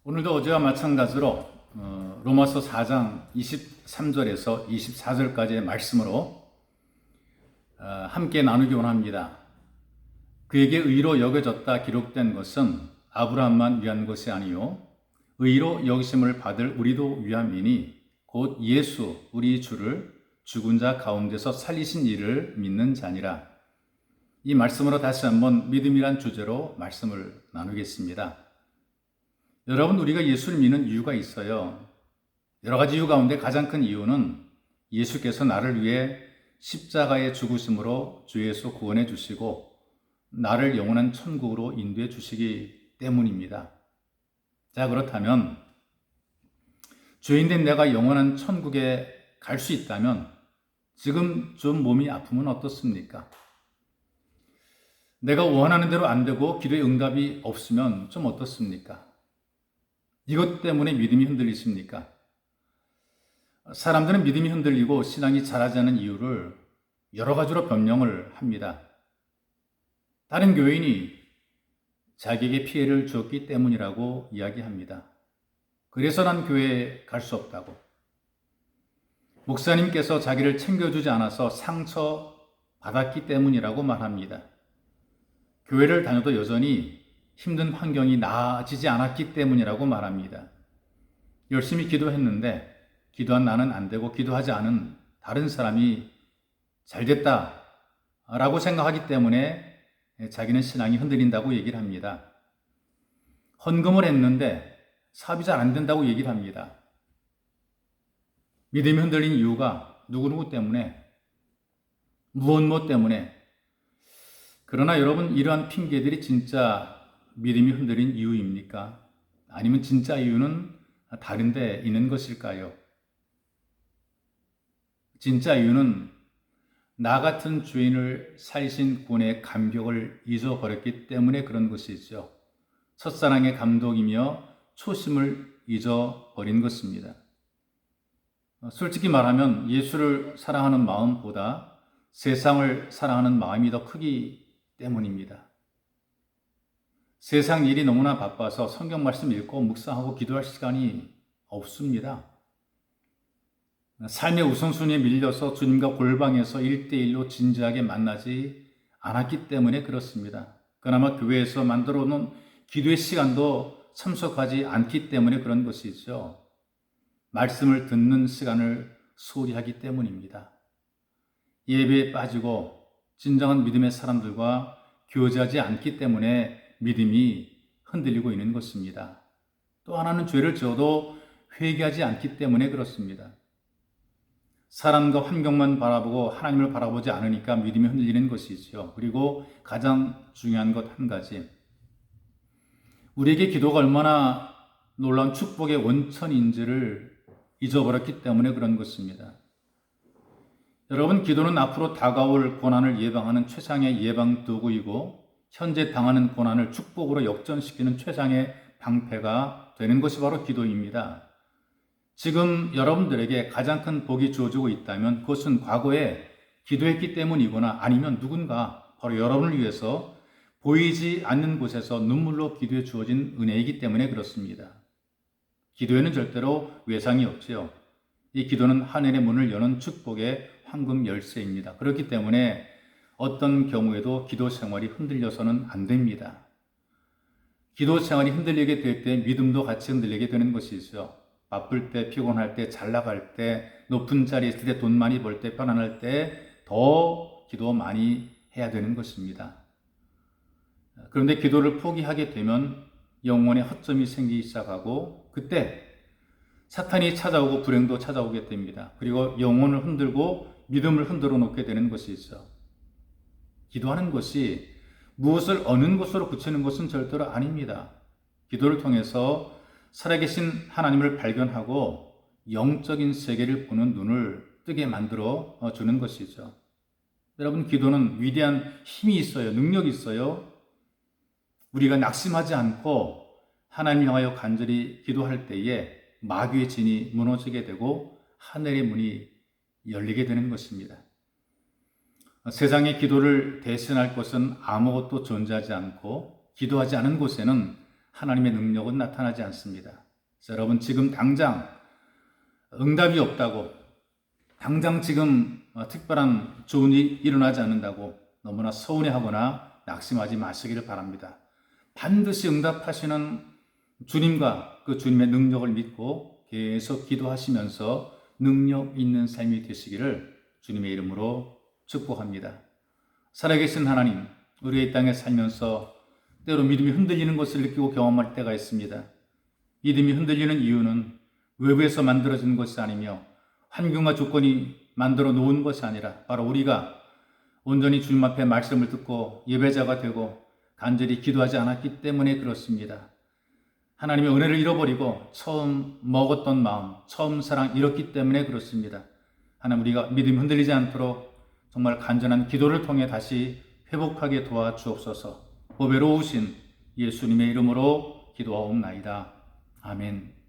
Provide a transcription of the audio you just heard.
오늘도 어제와 마찬가지로 로마서 4장 23절에서 24절까지의 말씀으로 함께 나누기 원합니다. 그에게 의로 여겨졌다 기록된 것은 아브라함만 위한 것이 아니요 의로 여기심을 받을 우리도 위함이니 곧 예수 우리 주를 죽은 자 가운데서 살리신 이를 믿는 자니라. 이 말씀으로 다시 한번 믿음이란 주제로 말씀을 나누겠습니다. 여러분, 우리가 예수를 믿는 이유가 있어요. 여러 가지 이유 가운데 가장 큰 이유는 예수께서 나를 위해 십자가의 죽으심으로 죄에서 구원해 주시고 나를 영원한 천국으로 인도해 주시기 때문입니다. 자, 그렇다면 죄인된 내가 영원한 천국에 갈 수 있다면 지금 좀 몸이 아프면 어떻습니까? 내가 원하는 대로 안 되고 기도의 응답이 없으면 좀 어떻습니까? 이것 때문에 믿음이 흔들리십니까? 사람들은 믿음이 흔들리고 신앙이 자라지 않는 이유를 여러 가지로 변명을 합니다. 다른 교인이 자기에게 피해를 주었기 때문이라고 이야기합니다. 그래서 난 교회에 갈 수 없다고. 목사님께서 자기를 챙겨주지 않아서 상처받았기 때문이라고 말합니다. 교회를 다녀도 여전히 힘든 환경이 나아지지 않았기 때문이라고 말합니다. 열심히 기도했는데 기도한 나는 안 되고 기도하지 않은 다른 사람이 잘 됐다라고 생각하기 때문에 자기는 신앙이 흔들린다고 얘기를 합니다. 헌금을 했는데 사업이 잘 안 된다고 얘기를 합니다. 믿음이 흔들린 이유가 누구누구 때문에, 무엇 때문에. 그러나 여러분, 이러한 핑계들이 진짜 믿음이 흔들린 이유입니까? 아니면 진짜 이유는 다른 데 있는 것일까요? 진짜 이유는 나 같은 죄인을 살신 구원의 감격을 잊어버렸기 때문에 그런 것이죠. 첫사랑의 감동이며 초심을 잊어버린 것입니다. 솔직히 말하면 예수를 사랑하는 마음보다 세상을 사랑하는 마음이 더 크기 때문입니다. 세상 일이 너무나 바빠서 성경 말씀 읽고 묵상하고 기도할 시간이 없습니다. 삶의 우선순위에 밀려서 주님과 골방에서 1대1로 진지하게 만나지 않았기 때문에 그렇습니다. 그나마 교회에서 만들어 놓은 기도의 시간도 참석하지 않기 때문에 그런 것이죠. 말씀을 듣는 시간을 소홀히 하기 때문입니다. 예배에 빠지고 진정한 믿음의 사람들과 교제하지 않기 때문에 믿음이 흔들리고 있는 것입니다. 또 하나는 죄를 지어도 회개하지 않기 때문에 그렇습니다. 사람과 환경만 바라보고 하나님을 바라보지 않으니까 믿음이 흔들리는 것이죠. 그리고 가장 중요한 것 한 가지. 우리에게 기도가 얼마나 놀라운 축복의 원천인지를 잊어버렸기 때문에 그런 것입니다. 여러분, 기도는 앞으로 다가올 고난을 예방하는 최상의 예방 도구이고 현재 당하는 고난을 축복으로 역전시키는 최상의 방패가 되는 것이 바로 기도입니다. 지금 여러분들에게 가장 큰 복이 주어지고 있다면 그것은 과거에 기도했기 때문이거나 아니면 누군가 바로 여러분을 위해서 보이지 않는 곳에서 눈물로 기도해 주어진 은혜이기 때문에 그렇습니다. 기도에는 절대로 외상이 없지요. 이 기도는 하늘의 문을 여는 축복의 황금 열쇠입니다. 그렇기 때문에 어떤 경우에도 기도 생활이 흔들려서는 안 됩니다. 기도 생활이 흔들리게 될 때 믿음도 같이 흔들리게 되는 것이죠. 바쁠 때, 피곤할 때, 잘 나갈 때, 높은 자리에 있을 때, 돈 많이 벌 때, 편안할 때 더 기도 많이 해야 되는 것입니다. 그런데 기도를 포기하게 되면 영혼에 허점이 생기기 시작하고 그때 사탄이 찾아오고 불행도 찾아오게 됩니다. 그리고 영혼을 흔들고 믿음을 흔들어 놓게 되는 것이 있어. 기도하는 것이 무엇을 어느 것으로 붙이는 것은 절대로 아닙니다. 기도를 통해서 살아계신 하나님을 발견하고 영적인 세계를 보는 눈을 뜨게 만들어 주는 것이죠. 여러분, 기도는 위대한 힘이 있어요. 능력이 있어요. 우리가 낙심하지 않고 하나님 향하여 간절히 기도할 때에 마귀의 진이 무너지게 되고 하늘의 문이 열리게 되는 것입니다. 세상의 기도를 대신할 것은 아무것도 존재하지 않고 기도하지 않은 곳에는 하나님의 능력은 나타나지 않습니다. 여러분, 지금 당장 응답이 없다고, 당장 지금 특별한 좋은 일이 일어나지 않는다고 너무나 서운해하거나 낙심하지 마시기를 바랍니다. 반드시 응답하시는 주님과 그 주님의 능력을 믿고 계속 기도하시면서 능력 있는 삶이 되시기를 주님의 이름으로 축복합니다. 살아계신 하나님, 우리의 이 땅에 살면서 때로 믿음이 흔들리는 것을 느끼고 경험할 때가 있습니다. 믿음이 흔들리는 이유는 외부에서 만들어진 것이 아니며 환경과 조건이 만들어 놓은 것이 아니라 바로 우리가 온전히 주님 앞에 말씀을 듣고 예배자가 되고 간절히 기도하지 않았기 때문에 그렇습니다. 하나님의 은혜를 잃어버리고 처음 먹었던 마음, 처음 사랑 잃었기 때문에 그렇습니다. 하나님, 우리가 믿음이 흔들리지 않도록 정말 간절한 기도를 통해 다시 회복하게 도와주옵소서. 보배로우신 예수님의 이름으로 기도하옵나이다. 아멘.